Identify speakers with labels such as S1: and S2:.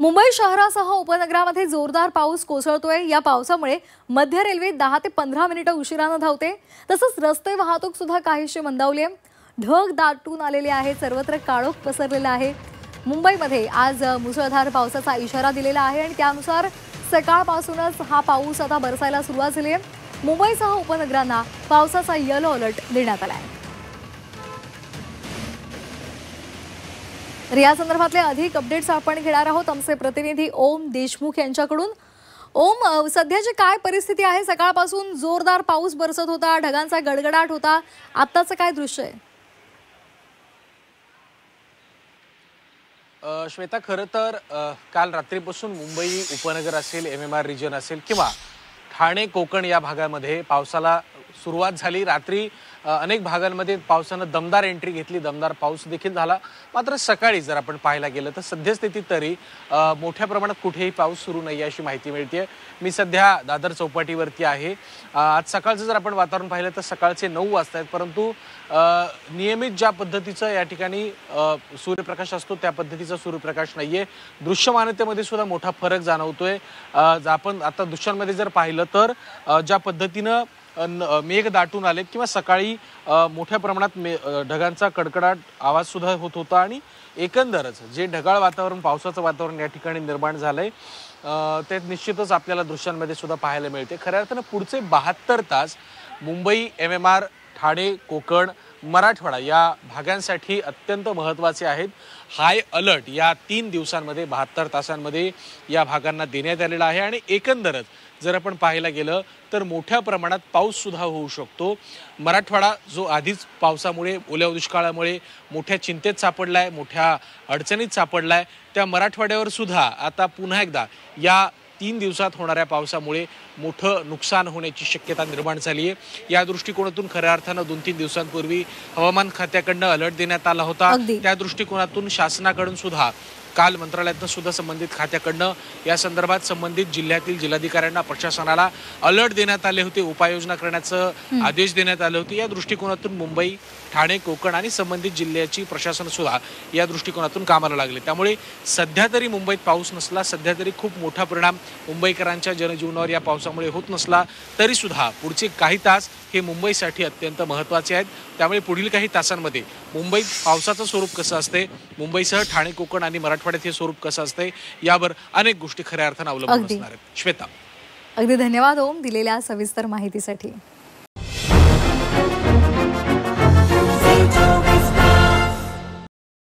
S1: मुंबई शहरासह उपनगरामध्ये जोरदार पाऊस कोसळतोय। या पावसामुळे मध्य रेल्वे 10 ते 15 मिनिटे उशिराने धावते। तसंच रस्ते वाहतूक सुद्धा काहीशी मंदावली आहे। ढग दाटून आलेले आहे, सर्वत्र काळोख पसरलेला आहे। मुंबईमध्ये आज मुसळधार पावसाचा इशारा दिलेला आहे आणि त्यानुसार सकाळपासूनच हा पाऊस आता बरसायला सुरुवात झाली आहे। मुंबईसह उपनगरांना पावसाचा येलो अलर्ट देण्यात आला आहे। या संदर्भातले अधिक अपडेट्स आपण घेणार आहोत आमचे प्रतिनिधी ओम देशमुख यांच्याकडून। ओम, सध्याची काय परिस्थिती आहे? सकाळपासून जोरदार पाऊस बरसत होता, ढगांचा गडगडाट होता, आत्ताचं काय दृश्य आहे?
S2: श्वेता, खरं तर काल रात्रीपासून मुंबई उपनगर असेल, MMR रिजन असेल किंवा ठाणे कोकण या भागामध्ये पावसाला सुरुवात झाली। रात्री अनेक भागांमध्ये पावसानं दमदार एंट्री घेतली, दमदार पाऊस देखील झाला। मात्र सकाळी जर आपण पाहायला गेलं तर सद्यस्थितीत तरी मोठ्या प्रमाणात कुठेही पाऊस सुरू नाही अशी माहिती मिळते। मी सध्या दादर चौपाटीवरती आहे। आज सकाळचं जर आपण वातावरण पाहिलं तर सकाळचे 9 वाजता आहेत, परंतु नियमित ज्या पद्धतीचं या ठिकाणी सूर्यप्रकाश असतो त्या पद्धतीचा सूर्यप्रकाश नाहीये। दृश्यमानतेमध्ये सुद्धा मोठा फरक जाणवतोय। आपण आता दृश्यांमध्ये जर पाहिलं तर ज्या पद्धतीनं मेघ दाटून आलेत किंवा सकाळी मोठ्या प्रमाणात ढगांचा कडकडाट आवाज सुद्धा होत होता आणि एकंदरच जे ढगाळ वातावरण, पावसाचं वातावरण या ठिकाणी निर्माण झालंय ते निश्चितच आपल्याला दृश्यांमध्ये सुद्धा पाहायला मिळते। खऱ्या अर्थानं पुढचे 72 तास मुंबई, MMR, ठाणे, कोकण, मराठवाडा या भागांसाठी अत्यंत महत्त्वाचे आहेत। हाय अलर्ट या 3 दिवसांमध्ये 72 तासांमध्ये या भागांना देण्यात आलेला आहे आणि एकंदरच जर आपण पाहायला गेलं तर मोठ्या प्रमाणात पाऊस सुद्धा होऊ शकतो। मराठवाडा जो आधीच पावसामुळे, ओल्या दुष्काळामुळे मोठ्या चिंतेत सापडलाय, मोठ्या अडचणीत सापडलाय, त्या मराठवाड्यावर सुद्धा आता पुन्हा एकदा या 3 दिवसात होणाऱ्या पावसामुळे मोठं नुकसान होण्याची शक्यता निर्माण झाली आहे। या दृष्टिकोनातून खऱ्या अर्थानं 2-3 दिवसांपूर्वी हवामान खात्याकडनं अलर्ट देण्यात आला होता। त्या दृष्टिकोनातून शासनाकडून सुद्धा काल मंत्रालयातनं सुद्धा संबंधित खात्याकडनं या संदर्भात संबंधित जिल्ह्यातील जिल्हाधिकाऱ्यांना, प्रशासनाला अलर्ट देण्यात आले होते, उपाययोजना करण्याचं आदेश देण्यात आले होते। या दृष्टिकोनातून मुंबई, ठाणे, कोकण आणि संबंधित जिल्ह्याची प्रशासन सुद्धा या दृष्टिकोनातून कामाला लागले। त्यामुळे सध्या तरी मुंबईत पाऊस नसला, सध्या तरी खूप मोठा परिणाम मुंबईकरांच्या जनजीवनावर या पावसामुळे होत नसला तरी सुद्धा पुढचे काही तास हे मुंबईसाठी अत्यंत महत्त्वाचे आहेत। त्यामुळे पुढील काही तासांमध्ये मुंबईत पावसाचं स्वरूप कसं असते, मुंबईसह ठाणे, कोकण आणि मराठवाड्यात हे स्वरूप कसं असते यावर अनेक गोष्टी खऱ्या अर्थानं अवलंबून असणार आहेत। श्वेता,
S1: अगदी धन्यवाद ओम, दिलेल्या सविस्तर माहितीसाठी।